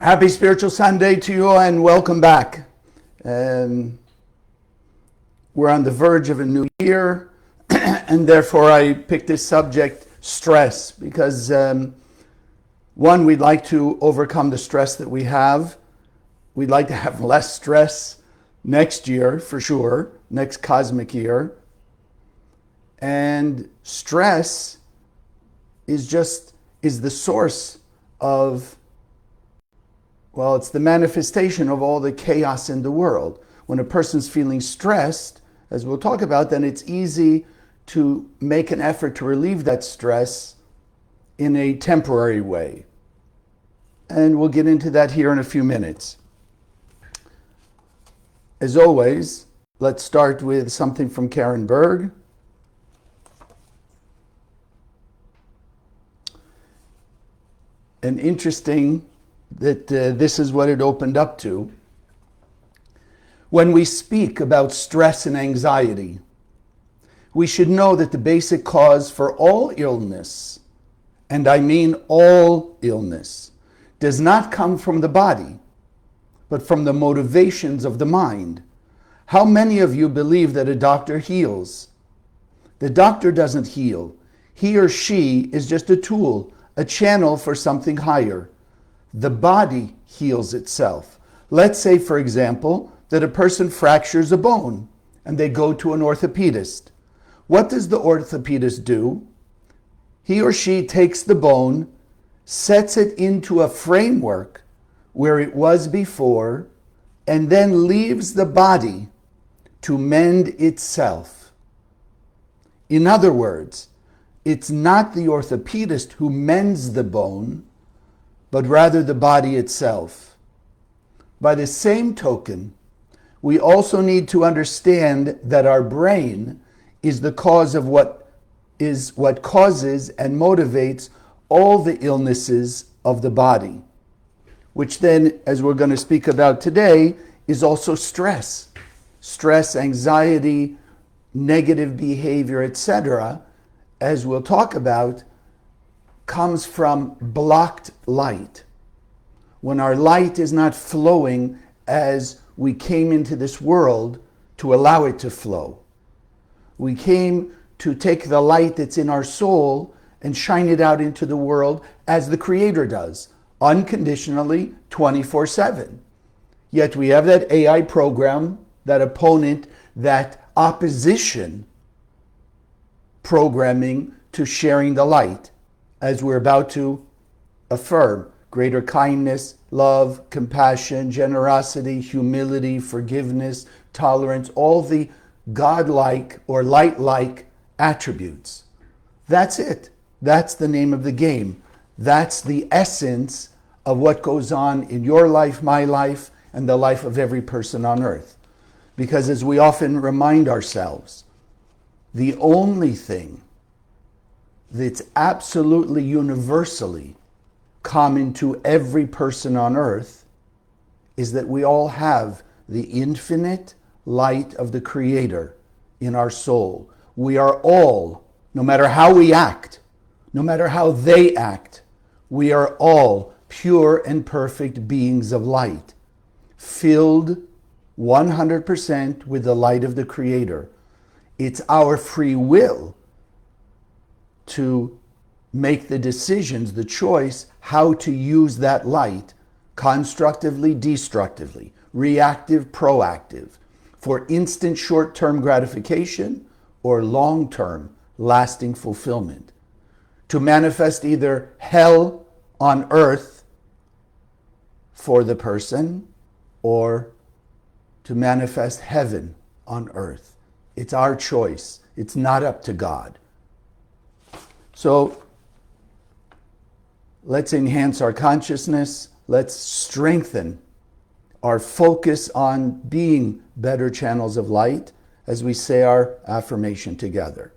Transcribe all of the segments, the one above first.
Happy Spiritual Sunday to you and welcome back. We're on the verge of a new year and therefore I picked this subject, stress, because one, we'd like to overcome the stress that we have. We'd like to have less stress next year for sure, next cosmic year. And stress is the source of, well, it's the manifestation of all the chaos in the world. When a person's feeling stressed, as we'll talk about, then it's easy to make an effort to relieve that stress in a temporary way. And we'll get into that here in a few minutes. As always, let's start with something from Karen Berg. An interesting that this is what it opened up to. When we speak about stress and anxiety, we should know that the basic cause for all illness, and I mean all illness, does not come from the body, but from the motivations of the mind. How many of you believe that a doctor heals? The doctor doesn't heal. He or she is just a tool, a channel for something higher. The body heals itself. Let's say, for example, that a person fractures a bone and they go to an orthopedist. What does the orthopedist do? He or she takes the bone, sets it into a framework where it was before, and then leaves the body to mend itself. In other words, it's not the orthopedist who mends the bone, but rather the body itself. By the same token, we also need to understand that our brain is the cause of what causes and motivates all the illnesses of the body, which then, as we're going to speak about today, is also stress. Stress, anxiety, negative behavior, etc., as we'll talk about, comes from blocked light. When our light is not flowing as we came into this world to allow it to flow. We came to take the light that's in our soul and shine it out into the world as the Creator does, unconditionally, 24/7. Yet we have that AI program, that opponent, that opposition programming to sharing the light, as we're about to affirm. Greater kindness, love, compassion, generosity, humility, forgiveness, tolerance, all the godlike or light-like attributes. That's it. That's the name of the game. That's the essence of what goes on in your life, my life, and the life of every person on earth. Because as we often remind ourselves, the only thing that's absolutely universally common to every person on earth is that we all have the infinite light of the Creator in our soul. We are all, no matter how we act, no matter how they act, we are all pure and perfect beings of light, filled 100% with the light of the Creator. It's our free will to make the decisions, the choice, how to use that light constructively, destructively, reactive, proactive, for instant short-term gratification or long-term lasting fulfillment. To manifest either hell on earth for the person or to manifest heaven on earth. It's our choice. It's not up to God. So let's enhance our consciousness. Let's strengthen our focus on being better channels of light as we say our affirmation together.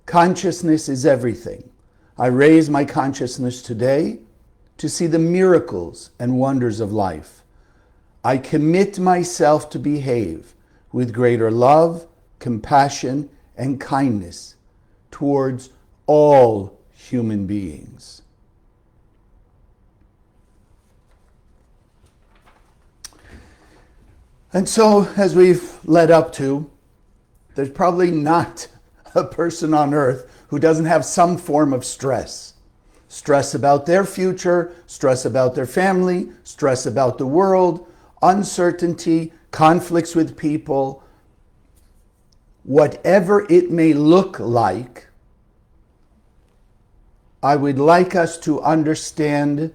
Consciousness is everything. I raise my consciousness today to see the miracles and wonders of life. I commit myself to behave with greater love, compassion, and kindness towards all human beings. And so, as we've led up to, there's probably not a person on earth who doesn't have some form of stress. Stress about their future, stress about their family, stress about the world, uncertainty, conflicts with people. Whatever it may look like, I would like us to understand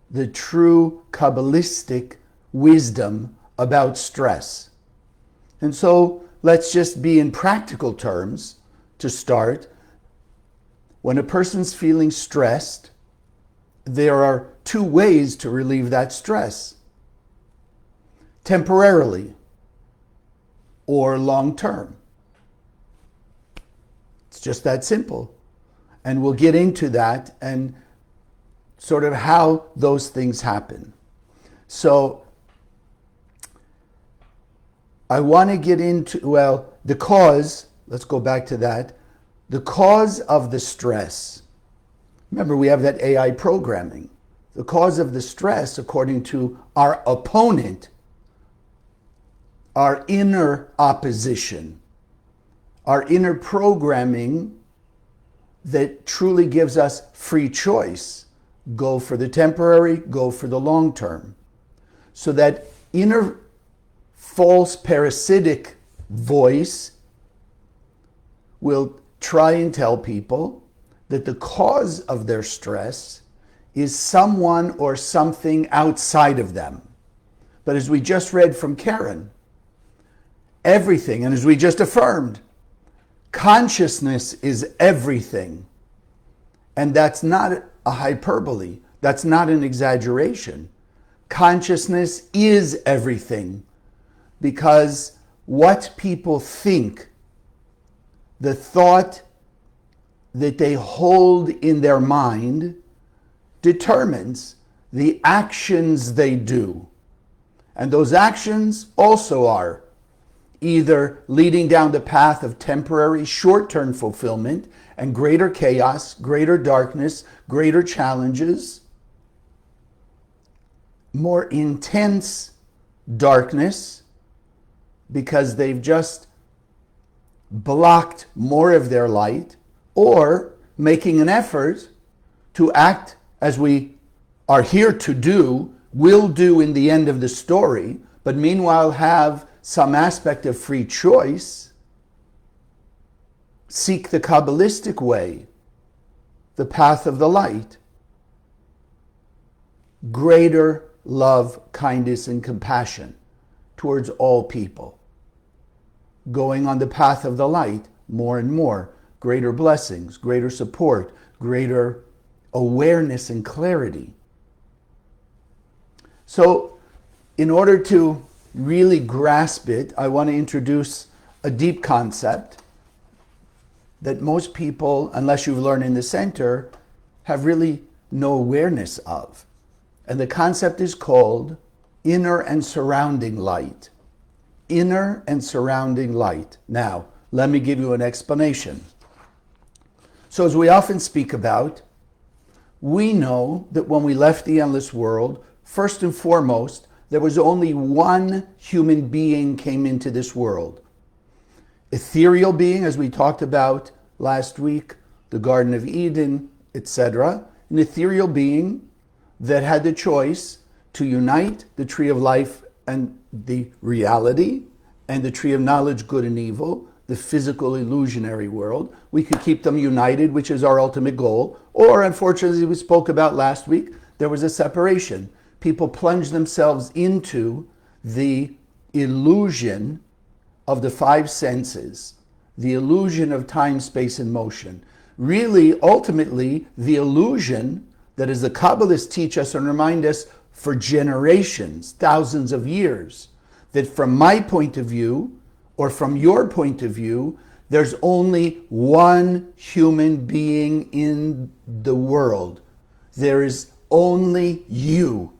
the true Kabbalistic wisdom about stress. And so let's just be in practical terms to start. When a person's feeling stressed, there are two ways to relieve that stress: temporarily or long term. It's just that simple. And we'll get into that and sort of how those things happen. So I want to get into, the cause, let's go back to that. The cause of the stress. Remember, we have that AI programming. The cause of the stress, according to our opponent, our inner opposition, our inner programming that truly gives us free choice. Go for the temporary, go for the long term. So that inner false parasitic voice will try and tell people that the cause of their stress is someone or something outside of them. But as we just read from Karen, everything, and as we just affirmed, consciousness is everything. And that's not a hyperbole. That's not an exaggeration. Consciousness is everything, because what people think, the thought that they hold in their mind, determines the actions they do. And those actions also are either leading down the path of temporary short-term fulfillment and greater chaos, greater darkness, greater challenges, more intense darkness, because they've just blocked more of their light, or making an effort to act as we are here to do, will do in the end of the story, but meanwhile have some aspect of free choice. Seek the Kabbalistic way, the path of the light. Greater love, kindness, and compassion towards all people. Going on the path of the light more and more. Greater blessings, greater support, greater awareness and clarity. So, in order to really grasp it, I want to introduce a deep concept that most people, unless you've learned in the center, have really no awareness of. And the concept is called inner and surrounding light. Inner and surrounding light. Now, let me give you an explanation. So as we often speak about, we know that when we left the endless world, first and foremost, there was only one human being came into this world. Ethereal being, as we talked about last week, the Garden of Eden, etc. An ethereal being that had the choice to unite the tree of life and the reality, and the tree of knowledge, good and evil, the physical illusionary world. We could keep them united, which is our ultimate goal. Or, unfortunately, we spoke about last week, there was a separation. People plunged themselves into the illusion of the five senses, the illusion of time, space, and motion. Really, ultimately, the illusion that, as the Kabbalists teach us and remind us for generations, thousands of years, that from my point of view, or from your point of view, there's only one human being in the world. There is only you.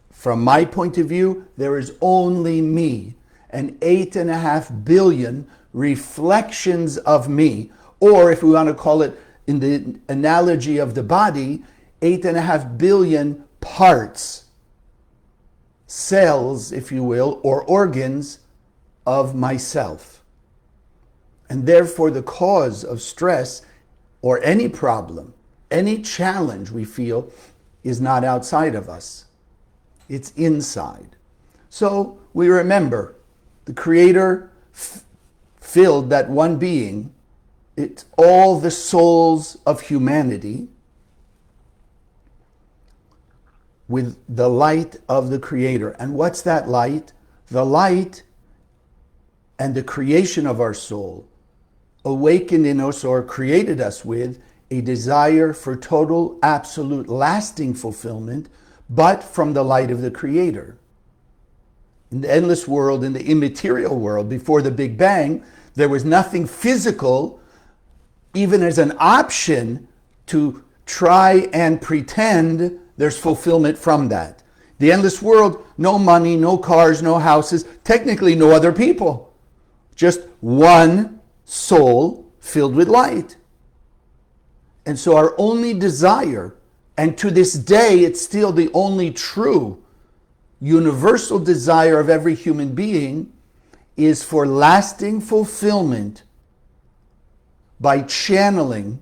From my point of view, there is only me, and 8.5 billion reflections of me, or if we want to call it in the analogy of the body, 8.5 billion parts cells, if you will, or organs of myself. And therefore, the cause of stress or any problem, any challenge we feel is not outside of us. It's inside. So we remember the Creator filled that one being, it's all the souls of humanity, with the light of the Creator. And what's that light? The light and the creation of our soul awakened in us or created us with a desire for total, absolute, lasting fulfillment, but from the light of the Creator. In the endless world, in the immaterial world, before the Big Bang, there was nothing physical, even as an option to try and pretend there's fulfillment from that. The endless world, no money, no cars, no houses, technically no other people. Just one soul filled with light. And so our only desire, and to this day it's still the only true universal desire of every human being, is for lasting fulfillment by channeling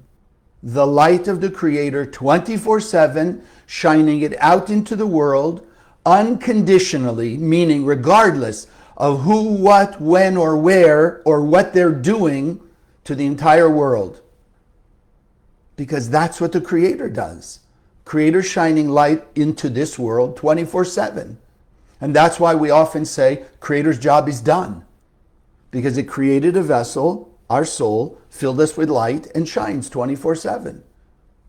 the light of the Creator 24/7, shining it out into the world unconditionally, meaning regardless of who, what, when, or where, or what they're doing to the entire world. Because that's what the Creator does. Creator shining light into this world 24/7. And that's why we often say Creator's job is done. Because it created a vessel, our soul, filled us with light, and shines 24/7.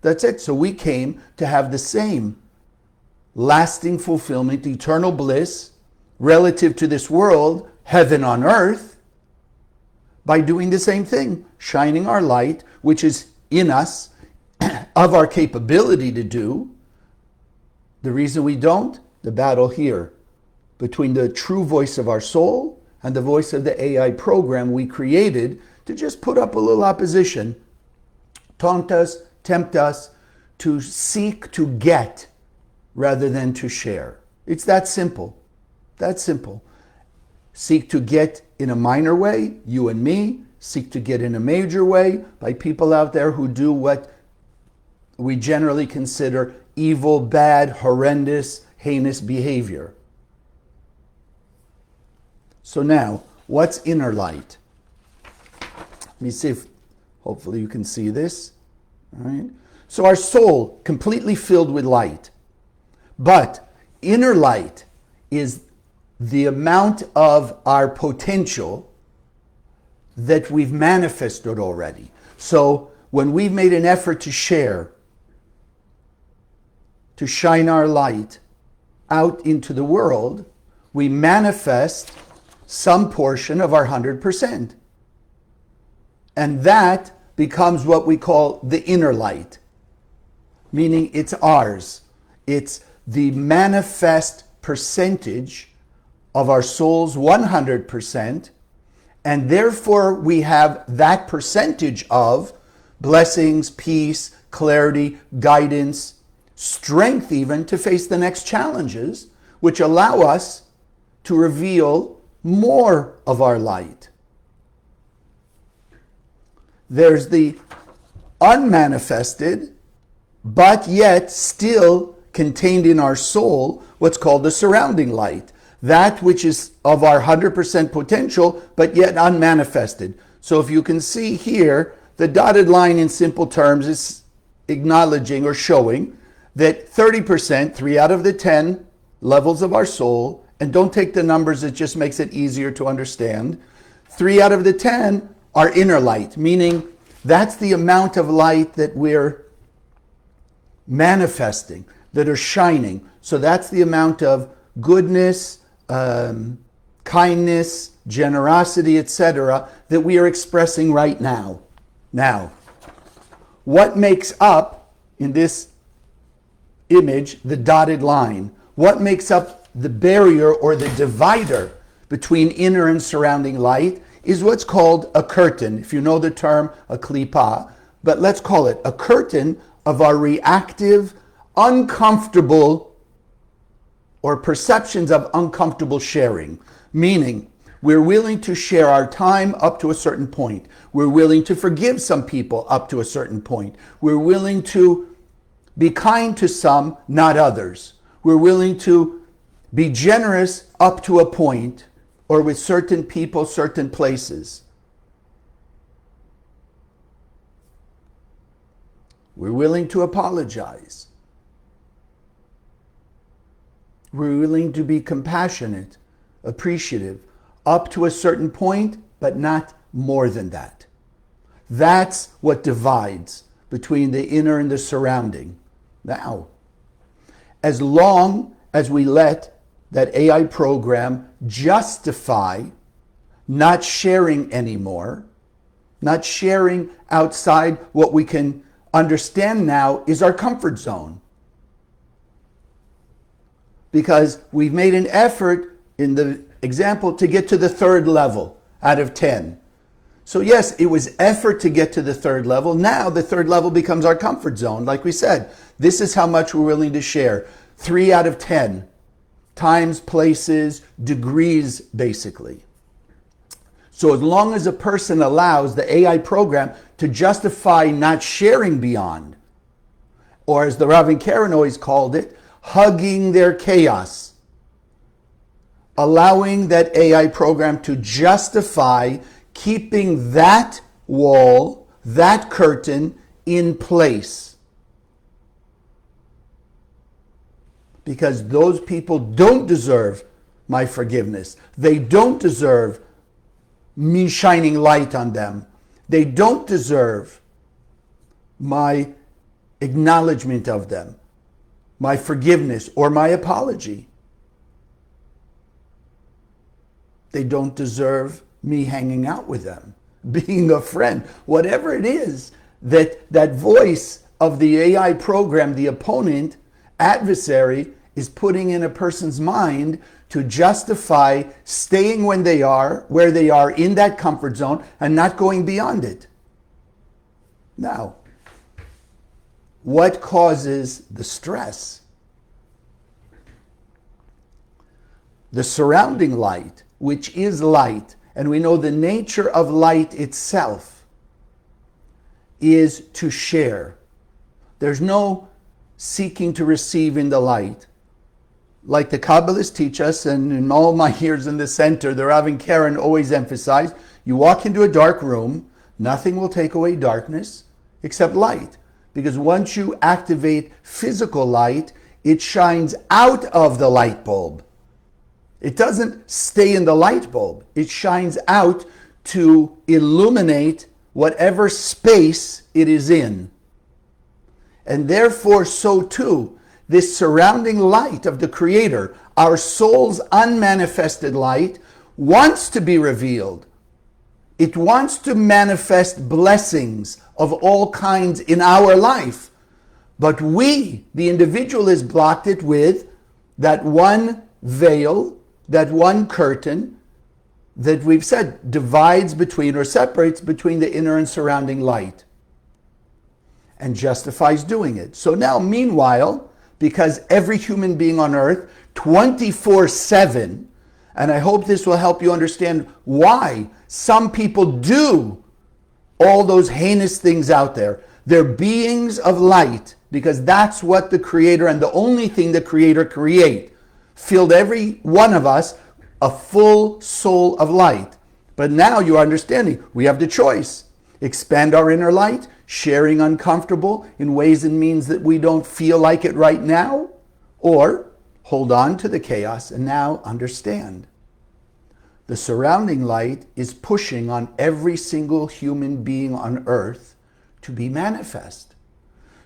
That's it. So we came to have the same lasting fulfillment, eternal bliss, relative to this world, heaven on earth, by doing the same thing, shining our light, which is in us, of our capability to do. The reason we don't, the battle here, between the true voice of our soul and the voice of the AI program we created to just put up a little opposition, taunt us, tempt us to seek to get rather than to share. It's that simple. That simple. Seek to get in a minor way, you and me. Seek to get in a major way by people out there who do what we generally consider evil, bad, horrendous, heinous behavior. So now, what's inner light? Let me see if, hopefully you can see this. All right. So our soul, completely filled with light. But inner light is the amount of our potential that we've manifested already. So when we've made an effort to share, to shine our light out into the world, we manifest some portion of our 100%. And that becomes what we call the inner light, meaning it's ours. It's the manifest percentage of our soul's 100%, and therefore we have that percentage of blessings, peace, clarity, guidance, strength even to face the next challenges, which allow us to reveal more of our light. There's the unmanifested, but yet still contained in our soul, what's called the surrounding light. That which is of our 100% potential, but yet unmanifested. So if you can see here, the dotted line in simple terms is acknowledging or showing that 30%, 3 out of the 10 levels of our soul, and don't take the numbers, it just makes it easier to understand, 3 out of the 10 are inner light, meaning that's the amount of light that we're manifesting, that are shining. So that's the amount of goodness, kindness, generosity, etc., that we are expressing right now. Now, what makes up, in this image, the dotted line? What makes up the barrier or the divider between inner and surrounding light is what's called a curtain. If you know the term, a klipa, but let's call it a curtain of our reactive, uncomfortable or perceptions of uncomfortable sharing, meaning we're willing to share our time up to a certain point. We're willing to forgive some people up to a certain point. We're willing to be kind to some, not others. We're willing to be generous up to a point, or with certain people, certain places. We're willing to apologize. We're willing to be compassionate, appreciative, up to a certain point, but not more than that. That's what divides between the inner and the surrounding. Now, as long as we let that AI program justify not sharing anymore, not sharing outside what we can understand now is our comfort zone. Because we've made an effort in the example to get to the 3rd level out of 10. So yes, it was effort to get to the 3rd level. Now the 3rd level becomes our comfort zone. Like we said, this is how much we're willing to share. 3 out of 10. Times, places, degrees, basically. So as long as a person allows the AI program to justify not sharing beyond, or as the Rav and Karen always called it, hugging their chaos, allowing that AI program to justify keeping that wall, that curtain in place. Because those people don't deserve my forgiveness. They don't deserve me shining light on them. They don't deserve my acknowledgement of them, my forgiveness, or my apology. They don't deserve me hanging out with them, being a friend, whatever it is that voice of the AI program, the opponent, adversary, is putting in a person's mind to justify staying when they are, where they are in that comfort zone and not going beyond it. Now, what causes the stress? The surrounding light, which is light, and we know the nature of light itself is to share. There's no seeking to receive in the light. Like the Kabbalists teach us, and in all my years in the center, the Rav and Karen always emphasize, you walk into a dark room, nothing will take away darkness except light. Because once you activate physical light, it shines out of the light bulb. It doesn't stay in the light bulb. It shines out to illuminate whatever space it is in. And therefore, so too, this surrounding light of the Creator, our soul's unmanifested light, wants to be revealed. It wants to manifest blessings of all kinds in our life. But we, the individual, has blocked it with that one veil, that one curtain that we've said divides between or separates between the inner and surrounding light, and justifies doing it. So now, meanwhile, because every human being on earth, 24/7, and I hope this will help you understand why some people do all those heinous things out there. They're beings of light, because that's what the Creator, and the only thing the Creator create, filled every one of us a full soul of light. But now you're understanding, we have the choice. Expand our inner light, sharing uncomfortable in ways and means that we don't feel like it right now, or hold on to the chaos and now understand. The surrounding light is pushing on every single human being on earth to be manifest.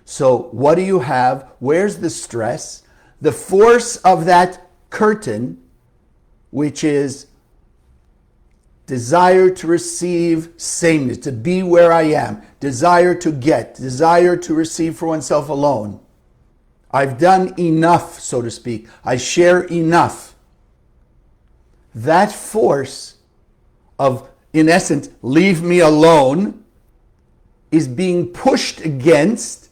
So what do you have? Where's the stress? The force of that curtain, which is desire to receive sameness, to be where I am, desire to get, desire to receive for oneself alone. I've done enough, so to speak. I share enough. That force of, in essence, leave me alone, is being pushed against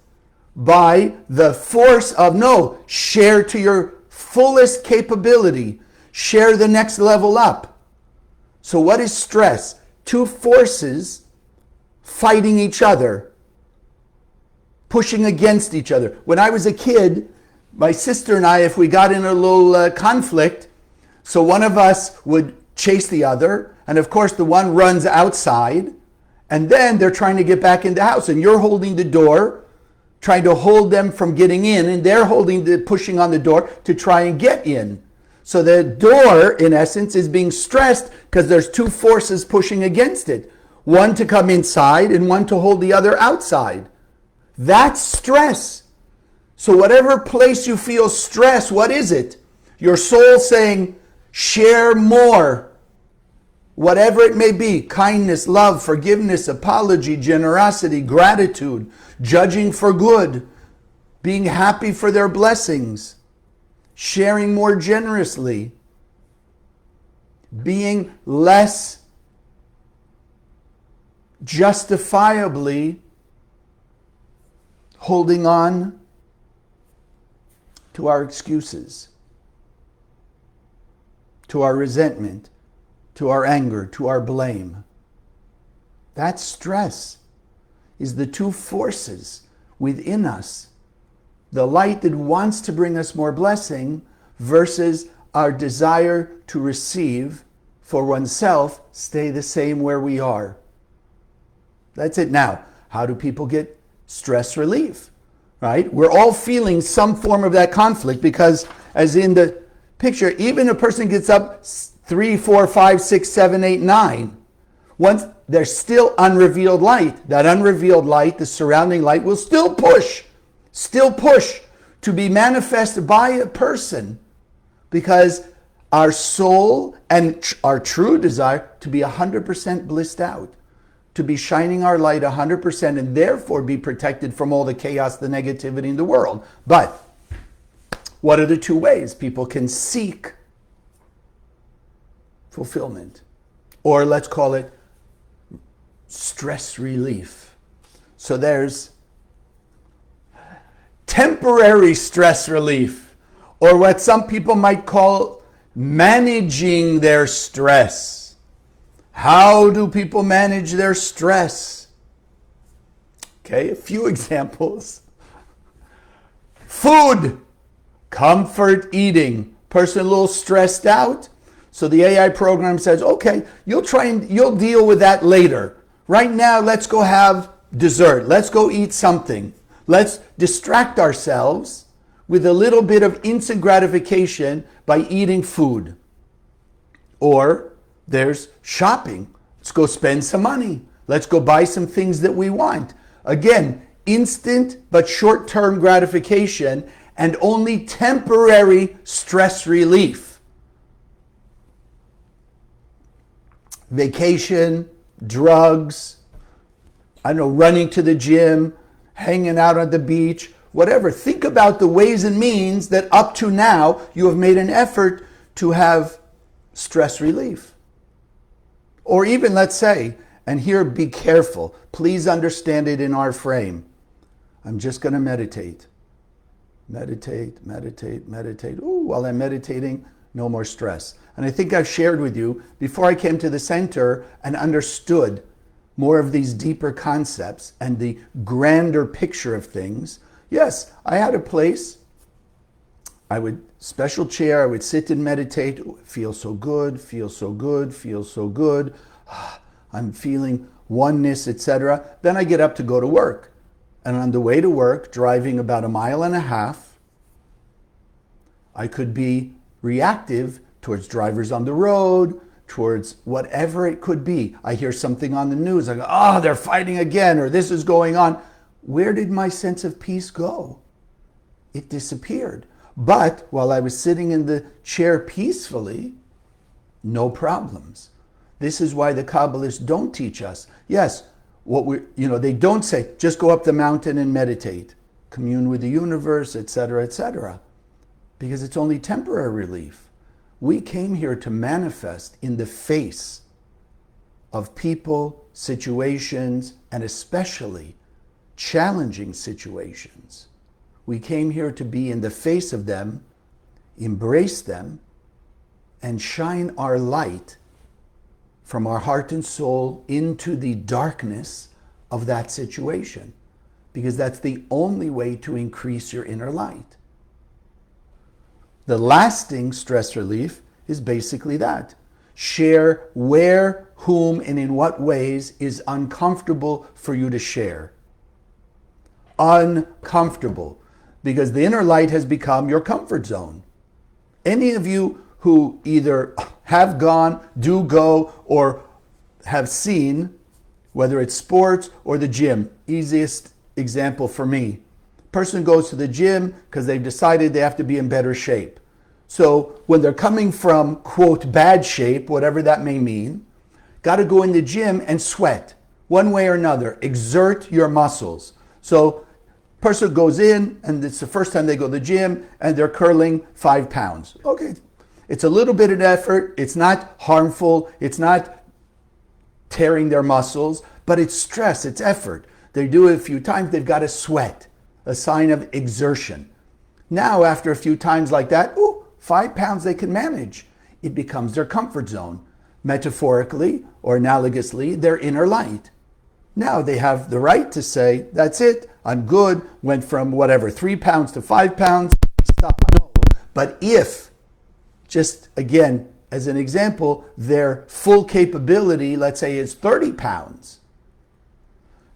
by the force of, no, share to your fullest capability, share the next level up. So what is stress? Two forces fighting each other, pushing against each other. When I was a kid, my sister and I, if we got in a little conflict, so one of us would chase the other, and of course the one runs outside, and then they're trying to get back in the house, and you're holding the door, trying to hold them from getting in, and they're pushing on the door to try and get in. So the door, in essence, is being stressed because there's two forces pushing against it. One to come inside and one to hold the other outside. That's stress. So whatever place you feel stress, what is it? Your soul saying, share more. Whatever it may be, kindness, love, forgiveness, apology, generosity, gratitude, judging for good, being happy for their blessings, sharing more generously, being less justifiably holding on to our excuses, to our resentment, to our anger, to our blame. That stress is the two forces within us. The light that wants to bring us more blessing versus our desire to receive for oneself, stay the same where we are. That's it. Now, how do people get stress relief? Right? We're all feeling some form of that conflict because, as in the picture, even a person gets up 3, 4, 5, 6, 7, 8, 9. Once there's still unrevealed light, that unrevealed light, the surrounding light, will still push to be manifested by a person, because our soul and our true desire to be 100% blissed out, to be shining our light 100% and therefore be protected from all the chaos, the negativity in the world. But what are the two ways people can seek fulfillment? Or let's call it stress relief. So there's temporary stress relief, or what some people might call managing their stress. How do people manage their stress? Okay, a few examples. Food, comfort eating. Person a little stressed out, so the AI program says, okay, you'll deal with that later. Right now, let's go have dessert. Let's go eat something. Let's distract ourselves with a little bit of instant gratification by eating food. Or there's shopping. Let's go spend some money. Let's go buy some things that we want. Again, instant but short-term gratification and only temporary stress relief. Vacation, drugs, running to the gym, hanging out on the beach, whatever. Think about the ways and means that up to now you have made an effort to have stress relief. Or even, let's say, and here be careful, please understand it in our frame. I'm just going to meditate. Meditate. Ooh, while I'm meditating, no more stress. And I think I've shared with you, before I came to the center and understood more of these deeper concepts and the grander picture of things, yes, I had a place. Special chair, I would sit and meditate. Ooh, feel so good, feel so good, feel so good. I'm feeling oneness, etc. Then I get up to go to work. And on the way to work, driving about 1.5 miles, I could be reactive towards drivers on the road, towards whatever it could be. I hear something on the news. I go, they're fighting again, or this is going on. Where did my sense of peace go? It disappeared. But while I was sitting in the chair peacefully, no problems. This is why the Kabbalists don't teach us. Yes, they don't say, just go up the mountain and meditate, commune with the universe, etc., etc. Because it's only temporary relief. We came here to manifest in the face of people, situations, and especially challenging situations. We came here to be in the face of them embrace them, and shine our light from our heart and soul into the darkness of that situation. Because that's the only way to increase your inner light. The lasting stress relief is basically that. Share where, whom, and in what ways is uncomfortable for you to share. Uncomfortable. Because the inner light has become your comfort zone. Any of you who either have gone, do go, or have seen, whether it's sports or the gym, easiest example for me. Person goes to the gym because they've decided they have to be in better shape. So when they're coming from, quote, bad shape, whatever that may mean, got to go in the gym and sweat one way or another. Exert your muscles. So person goes in and it's the first time they go to the gym and they're curling 5 pounds. Okay, it's a little bit of effort. It's not harmful. It's not tearing their muscles, but it's stress. It's effort. They do it a few times. They've got to sweat, a sign of exertion. Now, after a few times like that, 5 pounds they can manage. It becomes their comfort zone. Metaphorically or analogously, their inner light. Now they have the right to say, that's it, I'm good, went from 3 pounds to 5 pounds, stop. But if, just again, as an example, their full capability, let's say, is 30 pounds.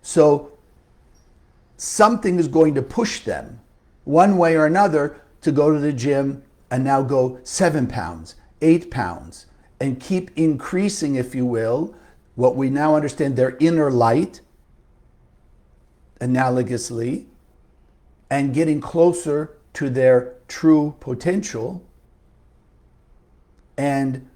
So something is going to push them, one way or another, to go to the gym and now go 7 pounds, 8 pounds, and keep increasing, if you will, what we now understand their inner light, analogously, and getting closer to their true potential, and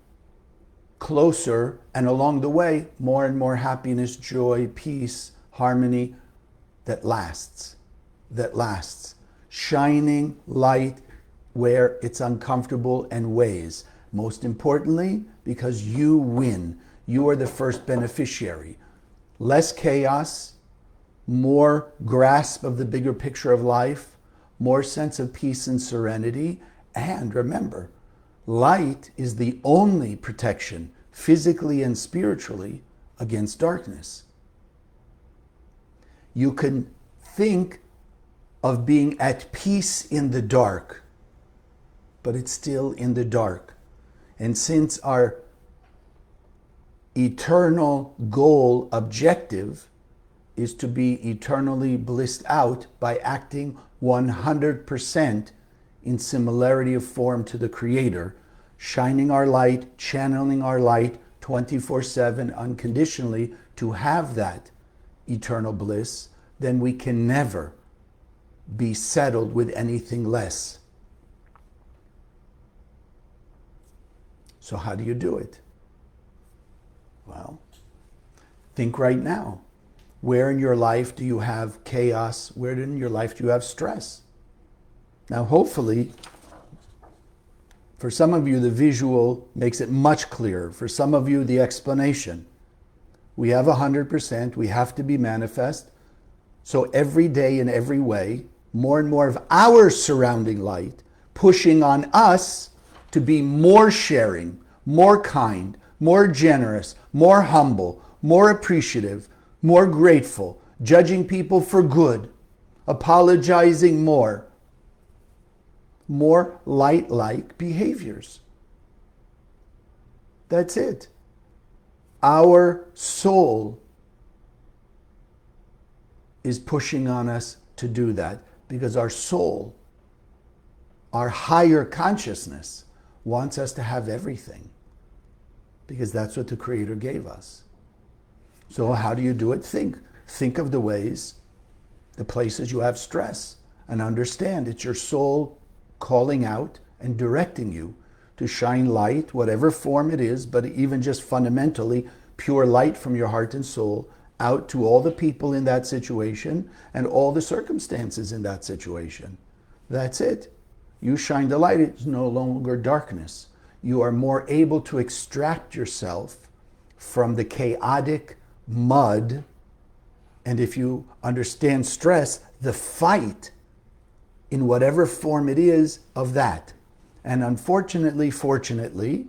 closer, and along the way, more and more happiness, joy, peace, harmony that lasts. Shining light where it's uncomfortable and weighs. Most importantly, because you win. You are the first beneficiary. Less chaos, more grasp of the bigger picture of life, more sense of peace and serenity. And remember, light is the only protection, physically and spiritually, against darkness. You can think of being at peace in the dark, but it's still in the dark. And since our eternal goal, objective, is to be eternally blissed out by acting 100% in similarity of form to the Creator, shining our light, channeling our light 24/7 unconditionally to have that eternal bliss, then we can never be settled with anything less. So how do you do it? Well, think right now. Where in your life do you have chaos? Where in your life do you have stress? Now, hopefully, for some of you, the visual makes it much clearer. For some of you, the explanation. We have 100%. We have to be manifest. So every day in every way, more and more of our surrounding light pushing on us to be more sharing, more kind, more generous, more humble, more appreciative, more grateful, judging people for good, apologizing more light-like behaviors. That's it. Our soul is pushing on us to do that because our soul, our higher consciousness, wants us to have everything because that's what the Creator gave us. So how do you do it? Think of the ways, the places you have stress, and understand it's your soul calling out and directing you to shine light, whatever form it is, but even just fundamentally pure light from your heart and soul out to all the people in that situation and all the circumstances in that situation. That's it. You shine the light, it's no longer darkness. You are more able to extract yourself from the chaotic mud, and if you understand stress, the fight in whatever form it is of that. And unfortunately, fortunately,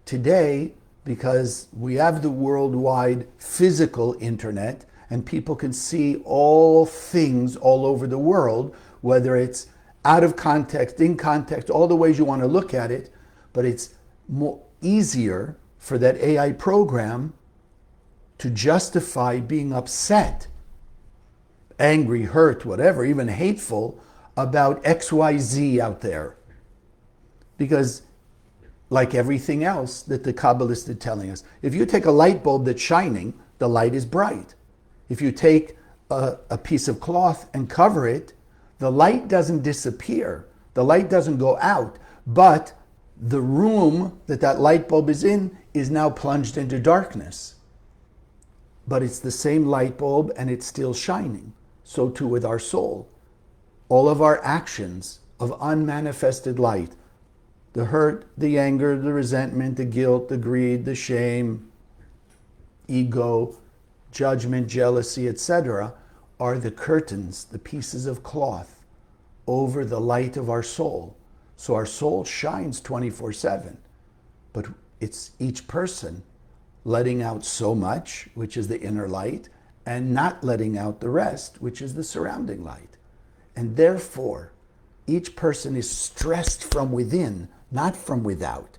today, because we have the worldwide physical internet and people can see all things all over the world, whether it's out of context, in context, all the ways you want to look at it, but it's more easier for that AI program to justify being upset, angry, hurt, whatever, even hateful about XYZ out there. Because like everything else that the Kabbalists are telling us, if you take a light bulb that's shining, the light is bright. If you take a piece of cloth and cover it, the light doesn't disappear. The light doesn't go out, but the room that that light bulb is in is now plunged into darkness. But it's the same light bulb and it's still shining. So too with our soul. All of our actions of unmanifested light, the hurt, the anger, the resentment, the guilt, the greed, the shame, ego, judgment, jealousy, etc., are the curtains, the pieces of cloth over the light of our soul. So our soul shines 24/7, but it's each person letting out so much, which is the inner light, and not letting out the rest, which is the surrounding light. And therefore, each person is stressed from within, not from without.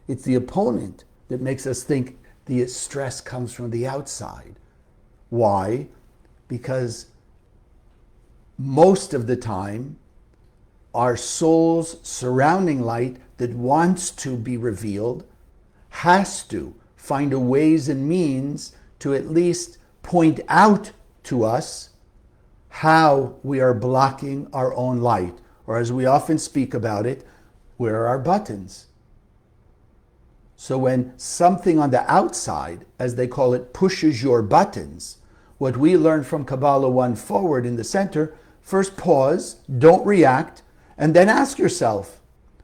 It's the opponent that makes us think the stress comes from the outside. Why? Because most of the time, our soul's surrounding light that wants to be revealed has to find a ways and means to at least point out to us how we are blocking our own light. Or as we often speak about it, where are our buttons? So when something on the outside, as they call it, pushes your buttons, what we learn from Kabbalah 1 forward in the center, first pause, don't react, and then ask yourself,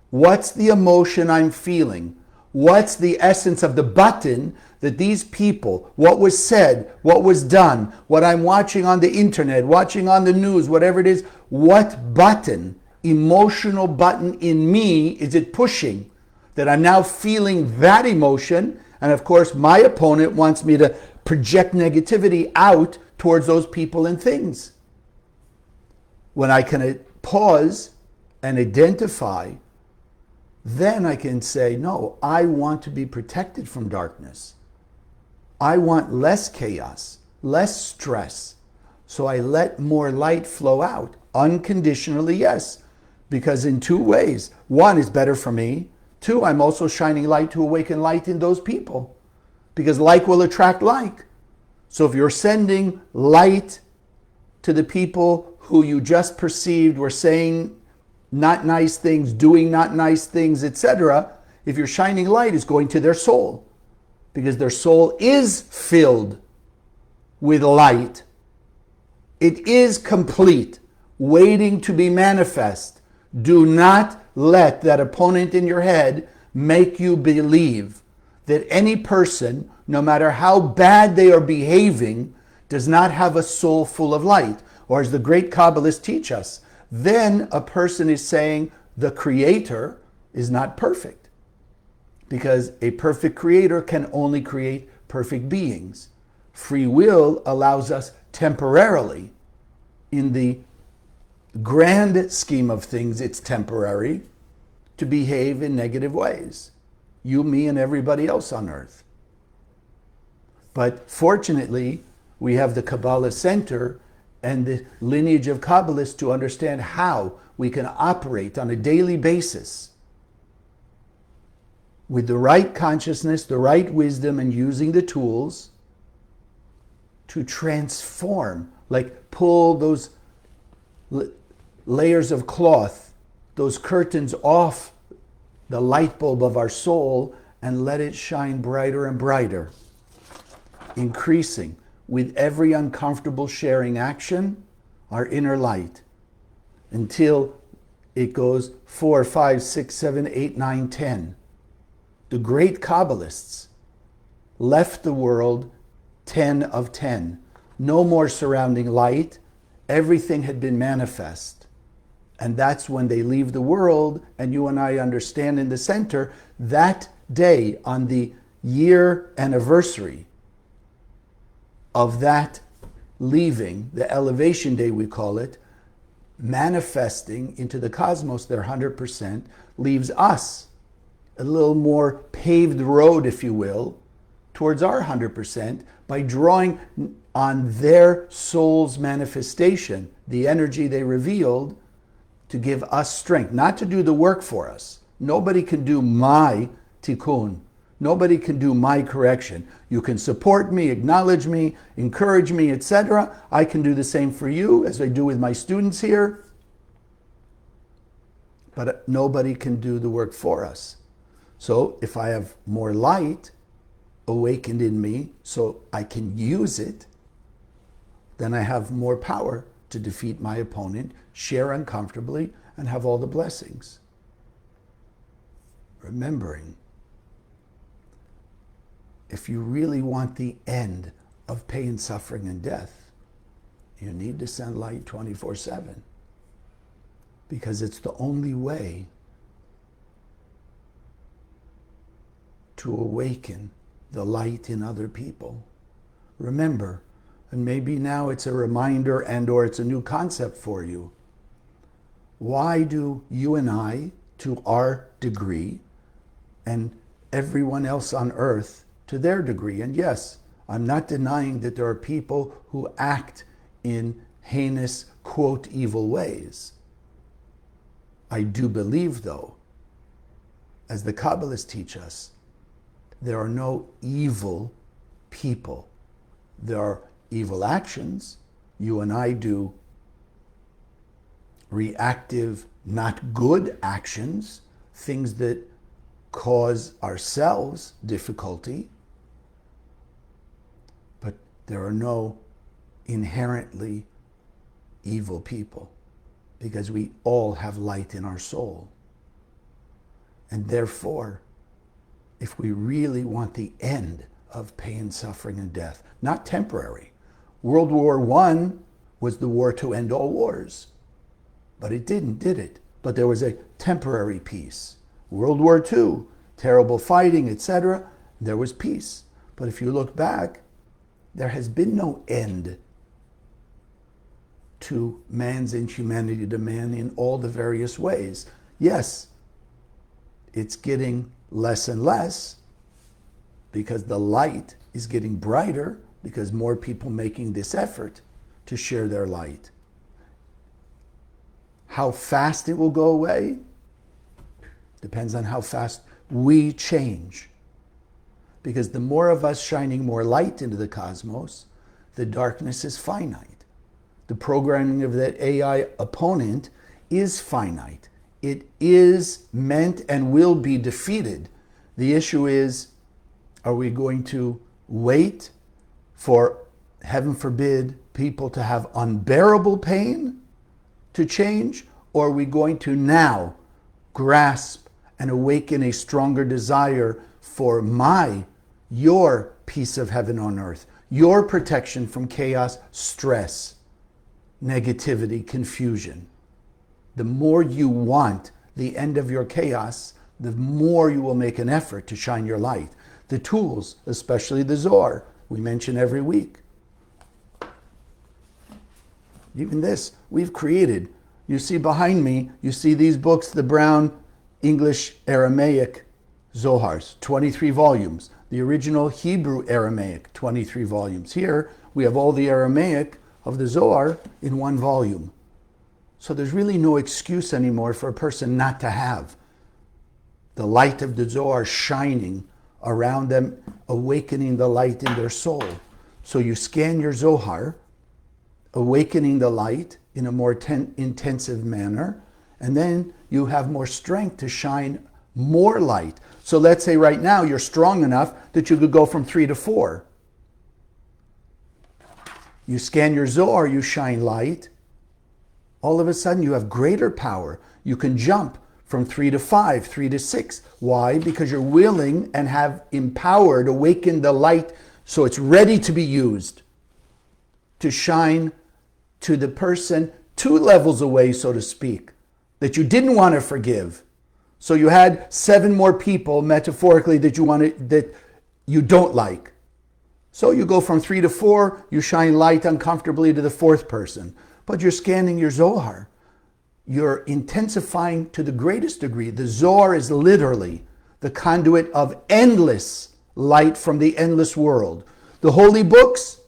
what's the emotion I'm feeling? What's the essence of the button that these people, what was said, what was done, what I'm watching on the internet, watching on the news, whatever it is, what button, emotional button in me is it pushing that I'm now feeling that emotion? And of course, my opponent wants me to project negativity out towards those people and things. When I can pause and identify, then I can say, no, I want to be protected from darkness. I want less chaos, less stress. So I let more light flow out. Unconditionally, yes. Because in two ways. One, is better for me. Two, I'm also shining light to awaken light in those people. Because like will attract like. So if you're sending light to the people who you just perceived were saying not nice things, doing not nice things, etc., if you're shining light, it's going to their soul. Because their soul is filled with light. It is complete, waiting to be manifest. Do not let that opponent in your head make you believe that any person, no matter how bad they are behaving, does not have a soul full of light. Or as the great Kabbalists teach us, then a person is saying the Creator is not perfect. Because a perfect Creator can only create perfect beings. Free will allows us temporarily, in the grand scheme of things, it's temporary, to behave in negative ways. You, me, and everybody else on earth. But fortunately, we have the Kabbalah Center and the lineage of Kabbalists to understand how we can operate on a daily basis with the right consciousness, the right wisdom, and using the tools to transform, like pull those layers of cloth, those curtains off the light bulb of our soul and let it shine brighter and brighter, increasing with every uncomfortable sharing action, our inner light, until it goes 4, 5, 6, 7, 8, 9, 10. The great Kabbalists left the world 10 of 10. No more surrounding light. Everything had been manifest. And that's when they leave the world, and you and I understand in the center, that day on the year anniversary of that leaving, the elevation day we call it, manifesting into the cosmos, their 100%, leaves us a little more paved road, if you will, towards our 100% by drawing on their soul's manifestation, the energy they revealed, to give us strength, not to do the work for us. Nobody can do my tikkun. Nobody can do my correction. You can support me, acknowledge me, encourage me, etc. I can do the same for you as I do with my students here. But nobody can do the work for us. So if I have more light awakened in me so I can use it, then I have more power to defeat my opponent, share uncomfortably, and have all the blessings. Remembering, if you really want the end of pain, suffering, and death, you need to send light 24/7. Because it's the only way to awaken the light in other people. Remember, and maybe now it's a reminder and or it's a new concept for you. Why do you and I, to our degree, and everyone else on earth to their degree, and yes, I'm not denying that there are people who act in heinous, quote, evil ways. I do believe, though, as the Kabbalists teach us, there are no evil people. There are evil actions. You and I do reactive, not good actions, things that cause ourselves difficulty. But there are no inherently evil people, because we all have light in our soul. And therefore, if we really want the end of pain, suffering, and death, not temporary. World War I was the war to end all wars. But it didn't, did it? But there was a temporary peace. World War II, terrible fighting, etc. There was peace. But if you look back, there has been no end to man's inhumanity to man in all the various ways. Yes, it's getting less and less because the light is getting brighter, because more people making this effort to share their light. How fast it will go away depends on how fast we change. Because the more of us shining more light into the cosmos, the darkness is finite. The programming of that AI opponent is finite. It is meant and will be defeated. The issue is, are we going to wait for, heaven forbid, people to have unbearable pain to change? Or are we going to now grasp and awaken a stronger desire for your peace of heaven on earth, your protection from chaos, stress, negativity, confusion? The more you want the end of your chaos, the more you will make an effort to shine your light. The tools, especially the Zohar, we mention every week. Even this, we've created. You see behind me, you see these books, the brown English Aramaic Zohars, 23 volumes. The original Hebrew Aramaic, 23 volumes. Here, we have all the Aramaic of the Zohar in one volume. So there's really no excuse anymore for a person not to have the light of the Zohar shining around them, awakening the light in their soul. So you scan your Zohar, awakening the light in a more intensive manner, and then you have more strength to shine more light. So let's say right now you're strong enough that you could go from 3 to 4. You scan your Zohar, you shine light. All of a sudden you have greater power. You can jump from 3 to 5, 3 to 6. Why? Because you're willing and have empowered, awakened the light so it's ready to be used to shine to the person 2 levels away, so to speak, that you didn't want to forgive. So you had 7 more people, metaphorically, that you don't like. So you go from 3 to 4, you shine light uncomfortably to the 4th person. But you're scanning your Zohar. You're intensifying to the greatest degree. The Zohar is literally the conduit of endless light from the endless world. The holy books,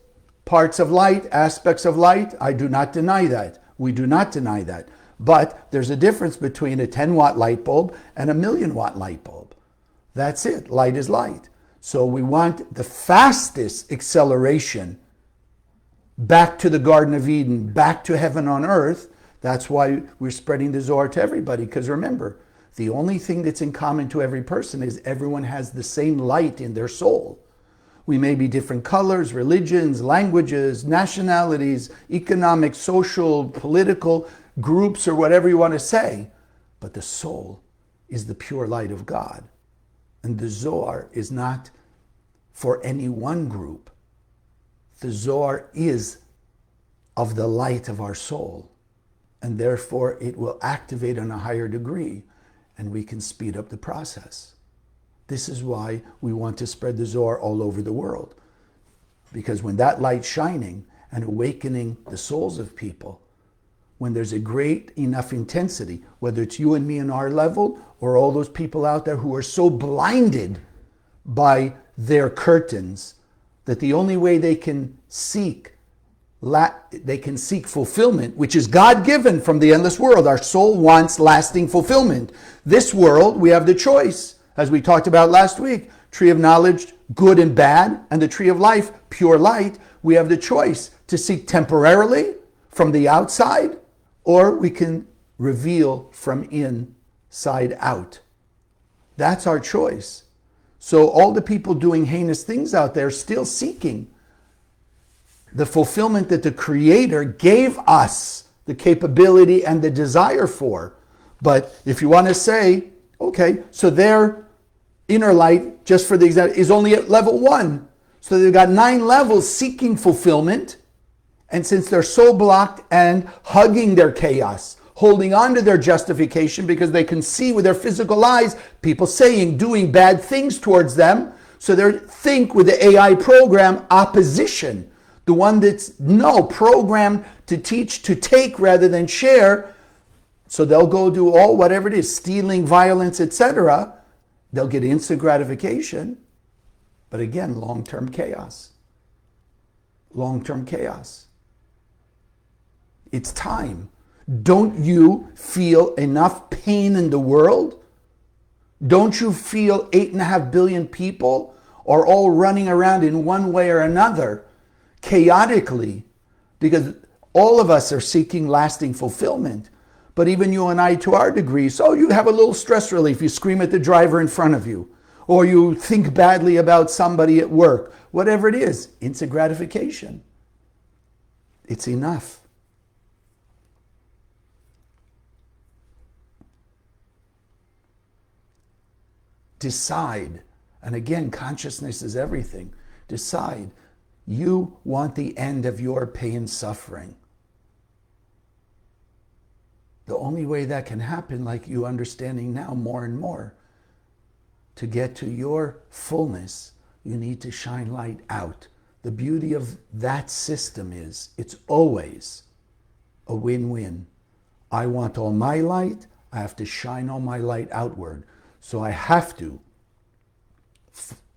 parts of light, aspects of light, I do not deny that. We do not deny that. But there's a difference between a 10-watt light bulb and a 1,000,000-watt light bulb. That's it. Light is light. So we want the fastest acceleration back to the Garden of Eden, back to heaven on earth. That's why we're spreading the Zohar to everybody. Because remember, the only thing that's in common to every person is everyone has the same light in their soul. We may be different colors, religions, languages, nationalities, economic, social, political groups, or whatever you want to say. But the soul is the pure light of God. And the Zohar is not for any one group. The Zohar is of the light of our soul. And therefore it will activate on a higher degree, and we can speed up the process. This is why we want to spread the Zohar all over the world. Because when that light's shining and awakening the souls of people, when there's a great enough intensity, whether it's you and me in our level or all those people out there who are so blinded by their curtains that the only way they can seek fulfillment, which is God-given from the endless world. Our soul wants lasting fulfillment. This world, we have the choice, as we talked about last week, tree of knowledge, good and bad, and the tree of life, pure light. We have the choice to seek temporarily from the outside, or we can reveal from inside out. That's our choice. So all the people doing heinous things out there still seeking the fulfillment that the Creator gave us the capability and the desire for. But if you want to say, okay, so their inner light, just for the example, is only at level 1. So they've got 9 levels seeking fulfillment. And since they're so blocked and hugging their chaos, holding on to their justification because they can see with their physical eyes people saying, doing bad things towards them. So they think with the AI program, opposition, the one that's programmed to teach, to take rather than share. So they'll go do all whatever it is, stealing, violence, etc. They'll get instant gratification. But again, long-term chaos. Long-term chaos. It's time. Don't you feel enough pain in the world? Don't you feel 8.5 billion people are all running around in one way or another, chaotically, because all of us are seeking lasting fulfillment. But even you and I, to our degree, so you have a little stress relief. You scream at the driver in front of you, or you think badly about somebody at work. Whatever it is, instant gratification. It's enough. Decide, and again, consciousness is everything. Decide, you want the end of your pain, suffering. The only way that can happen, like you understanding now more and more, to get to your fullness, you need to shine light out. The beauty of that system is it's always a win-win. I want all my light, I have to shine all my light outward. So I have to,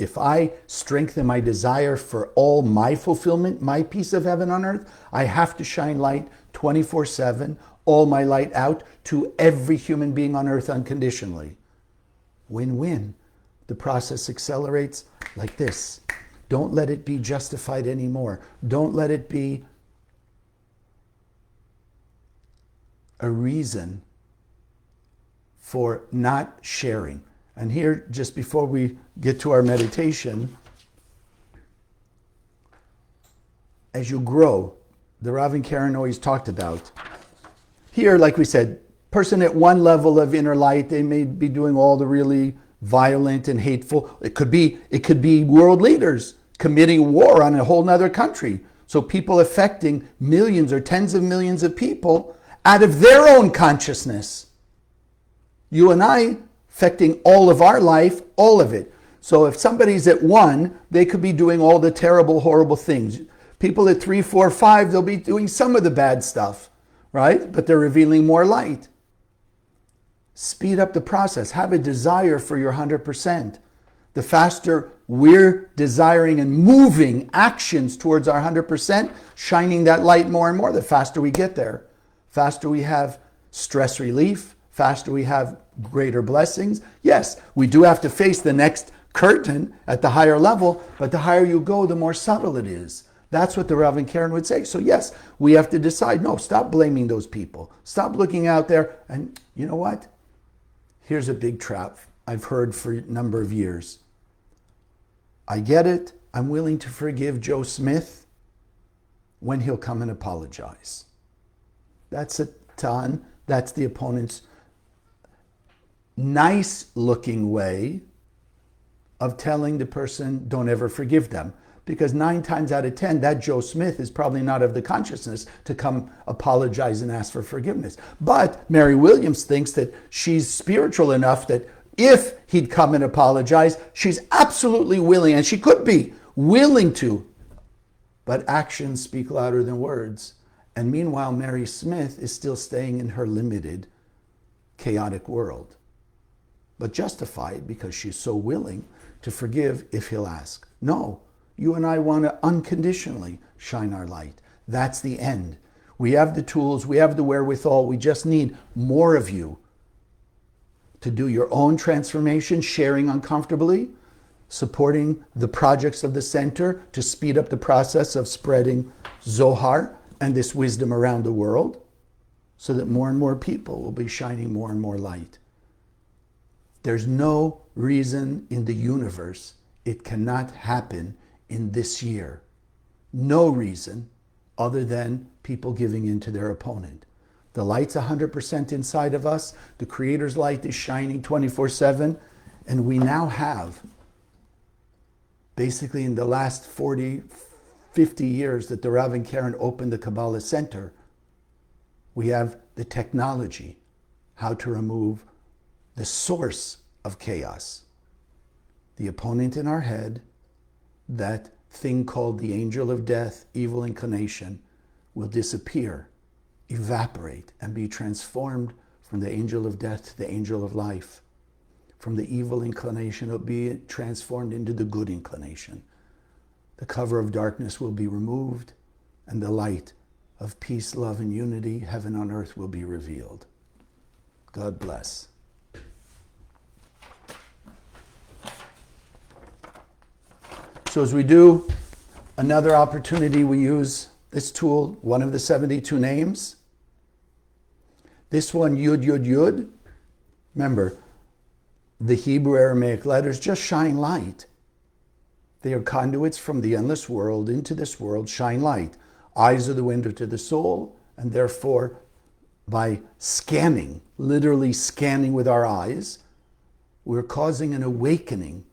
if I strengthen my desire for all my fulfillment, my piece of heaven on earth, I have to shine light 24/7, all my light out to every human being on earth unconditionally. Win-win. The process accelerates like this. Don't let it be justified anymore. Don't let it be a reason for not sharing. And here, just before we get to our meditation, as you grow, the Rav and Karen always talked about, here, like we said, person at one level of inner light, they may be doing all the really violent and hateful. It could be world leaders committing war on a whole nother country. So people affecting millions or tens of millions of people out of their own consciousness. You and I affecting all of our life, all of it. So if somebody's at 1, they could be doing all the terrible, horrible things. People at 3, 4, 5, they'll be doing some of the bad stuff, right? But they're revealing more light. Speed up the process. Have a desire for your 100%. The faster we're desiring and moving actions towards our 100%, shining that light more and more, the faster we get there. Faster we have stress relief, faster we have greater blessings. Yes, we do have to face the next curtain at the higher level, but the higher you go, the more subtle it is. That's what the Rav and Karen would say. So yes, we have to decide, no, stop blaming those people. Stop looking out there. And you know what? Here's a big trap I've heard for a number of years. I get it. I'm willing to forgive Joe Smith when he'll come and apologize. That's a ton. That's the opponent's nice looking way of telling the person, don't ever forgive them. Because 9 times out of 10, that Joe Smith is probably not of the consciousness to come apologize and ask for forgiveness. But Mary Williams thinks that she's spiritual enough that if he'd come and apologize, she's absolutely willing, and she could be willing to. But actions speak louder than words. And meanwhile, Mary Smith is still staying in her limited, chaotic world. But justified because she's so willing to forgive if he'll ask. No. You and I want to unconditionally shine our light. That's the end. We have the tools, we have the wherewithal, we just need more of you to do your own transformation, sharing uncomfortably, supporting the projects of the center to speed up the process of spreading Zohar and this wisdom around the world, so that more and more people will be shining more and more light. There's no reason in the universe it cannot happen in this year. No reason other than people giving in to their opponent. The light's 100% inside of us. The Creator's light is shining 24/7. And we now have, basically in the last 40, 50 years that the Rav and Karen opened the Kabbalah Center, we have the technology, how to remove the source of chaos. The opponent in our head, that thing called the angel of death, evil inclination, will disappear, evaporate, and be transformed from the angel of death to the angel of life. From the evil inclination, it will be transformed into the good inclination. The cover of darkness will be removed, and the light of peace, love, and unity, heaven on earth, will be revealed. God bless. So as we do another opportunity, we use this tool, one of the 72 names. This one, Yud, Yud, Yud. Remember, the Hebrew Aramaic letters just shine light. They are conduits from the endless world into this world, shine light. Eyes are the window to the soul, and therefore, by scanning, literally scanning with our eyes, we're causing an awakening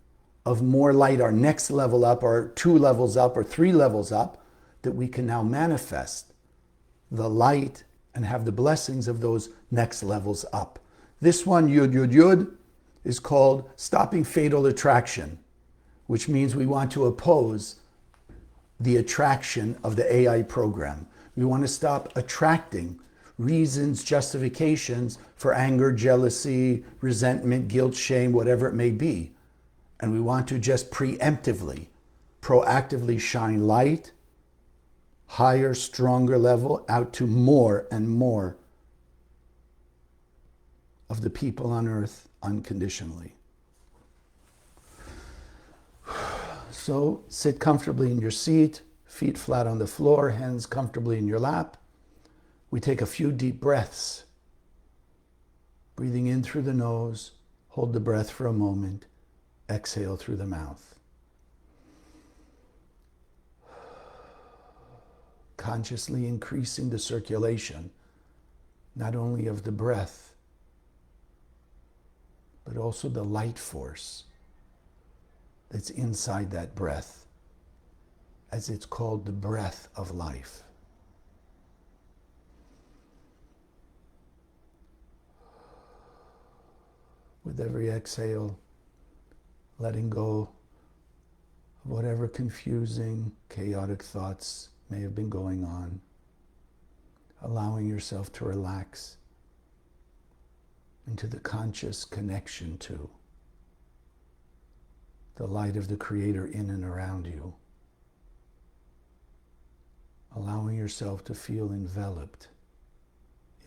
of more light, our next level up, or 2 levels up, or 3 levels up, that we can now manifest the light and have the blessings of those next levels up. This one, Yud, Yud, Yud, is called Stopping Fatal Attraction, which means we want to oppose the attraction of the AI program. We want to stop attracting reasons, justifications for anger, jealousy, resentment, guilt, shame, whatever it may be. And we want to just preemptively, proactively shine light, higher, stronger level, out to more and more of the people on earth unconditionally. So sit comfortably in your seat, feet flat on the floor, hands comfortably in your lap. We take a few deep breaths. Breathing in through the nose, hold the breath for a moment. Exhale through the mouth. Consciously increasing the circulation, not only of the breath, but also the light force that's inside that breath, as it's called the breath of life. With every exhale, letting go of whatever confusing, chaotic thoughts may have been going on. Allowing yourself to relax into the conscious connection to the light of the Creator in and around you. Allowing yourself to feel enveloped,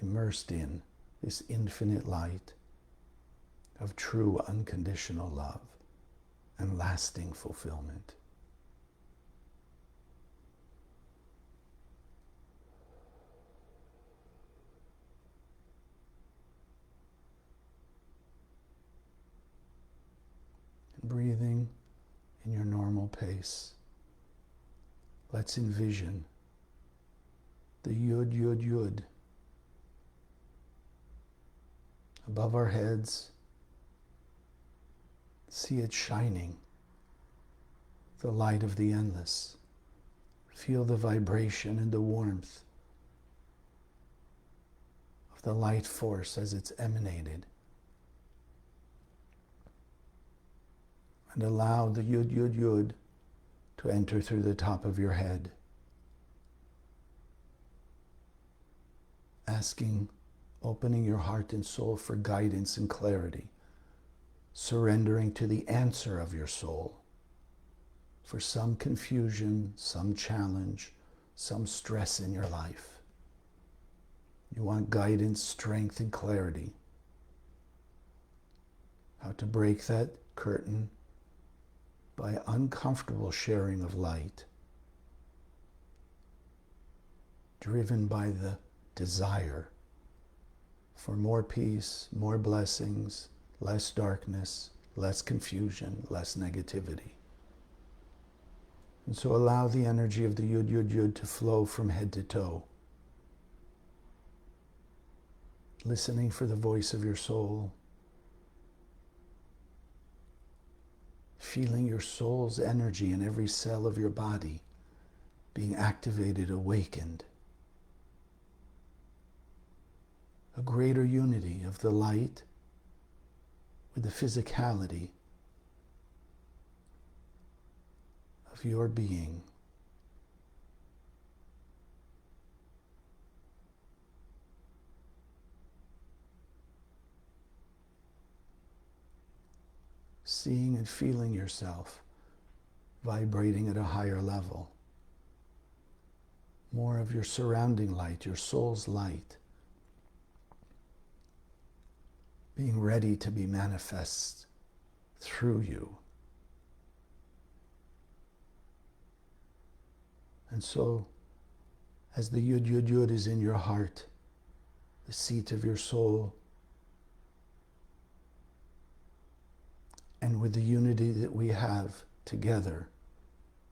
immersed in this infinite light of true unconditional love and lasting fulfillment. Breathing in your normal pace, let's envision the Yud, Yud, Yud above our heads. See it shining, the light of the endless. Feel the vibration and the warmth of the light force as it's emanated. And allow the Yud, Yud, Yud to enter through the top of your head. Asking, opening your heart and soul for guidance and clarity. Surrendering to the answer of your soul for some confusion, some challenge, some stress in your life. You want guidance, strength, and clarity. How to break that curtain by uncomfortable sharing of light, driven by the desire for more peace, more blessings, less darkness, less confusion, less negativity. And so allow the energy of the Yud, Yud, Yud to flow from head to toe. Listening for the voice of your soul. Feeling your soul's energy in every cell of your body being activated, awakened. A greater unity of the light with the physicality of your being. Seeing and feeling yourself vibrating at a higher level. More of your surrounding light, your soul's light, being ready to be manifest through you. And so, as the Yud, Yud, Yud is in your heart, the seat of your soul, and with the unity that we have together,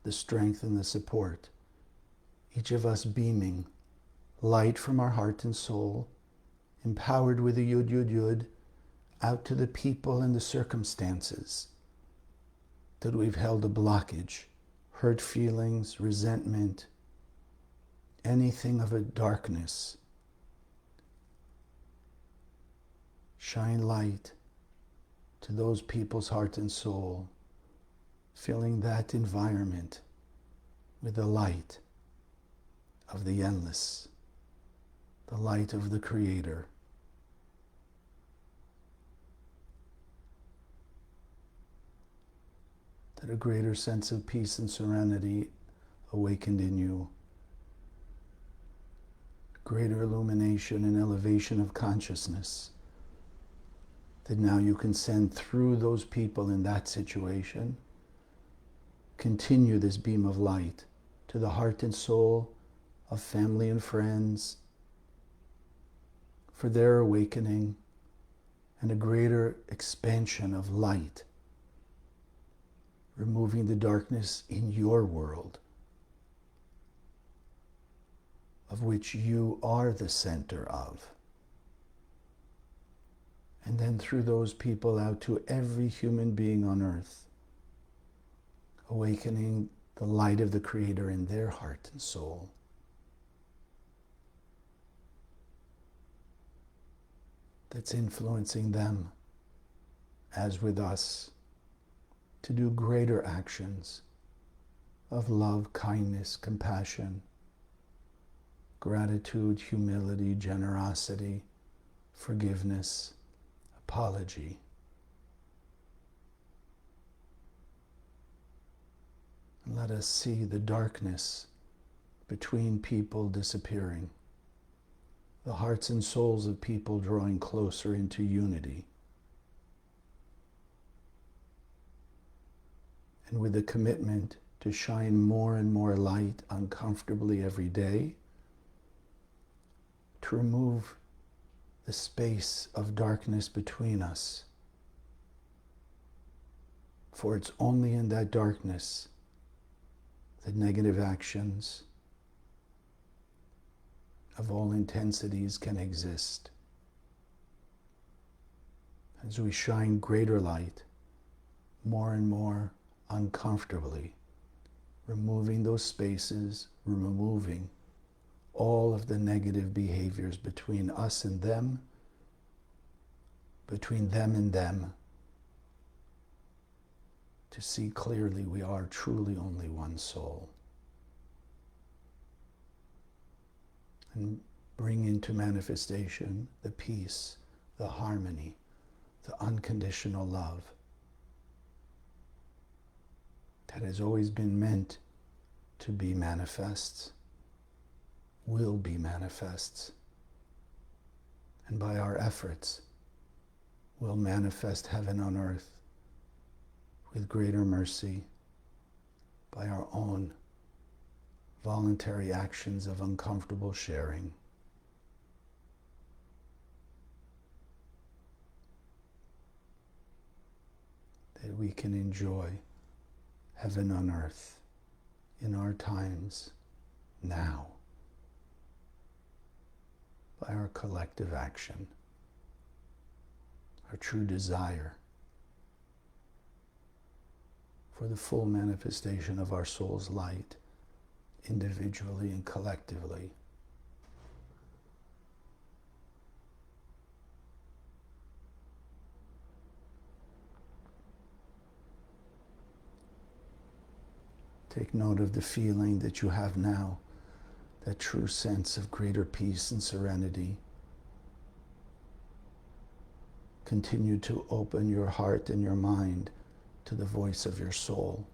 the strength and the support, each of us beaming light from our heart and soul, empowered with the Yud, Yud, Yud, out to the people and the circumstances that we've held a blockage, hurt feelings, resentment, anything of a darkness. Shine light to those people's heart and soul, filling that environment with the light of the endless, the light of the Creator. That a greater sense of peace and serenity awakened in you, greater illumination and elevation of consciousness, that now you can send through those people in that situation. Continue this beam of light to the heart and soul of family and friends for their awakening and a greater expansion of light, removing the darkness in your world, of which you are the center of. And then through those people out to every human being on earth, awakening the light of the Creator in their heart and soul. That's influencing them as with us, to do greater actions of love, kindness, compassion, gratitude, humility, generosity, forgiveness, apology. And let us see the darkness between people disappearing, the hearts and souls of people drawing closer into unity. And with a commitment to shine more and more light uncomfortably every day, to remove the space of darkness between us. For it's only in that darkness that negative actions of all intensities can exist. As we shine greater light, more and more uncomfortably, removing those spaces, removing all of the negative behaviors between us and them, between them and them, to see clearly we are truly only one soul. And bring into manifestation the peace, the harmony, the unconditional love that has always been meant to be manifests, will be manifests, and by our efforts will manifest heaven on earth with greater mercy by our own voluntary actions of uncomfortable sharing. That we can enjoy heaven on earth in our times now by our collective action, our true desire for the full manifestation of our soul's light, individually and collectively. Take note of the feeling that you have now, that true sense of greater peace and serenity. Continue to open your heart and your mind to the voice of your soul,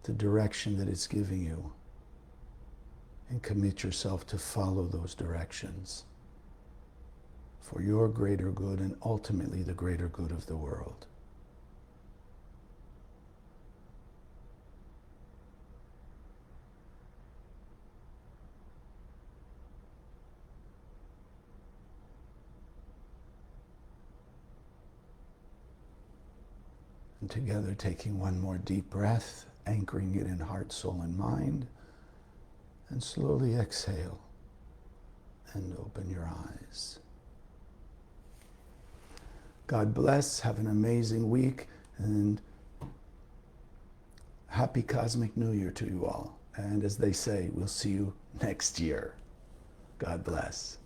the direction that it's giving you, and commit yourself to follow those directions for your greater good and ultimately the greater good of the world. And together, taking one more deep breath, anchoring it in heart, soul, and mind, and slowly exhale and open your eyes. God bless, have an amazing week, and happy Cosmic New Year to you all. And as they say, we'll see you next year. God bless.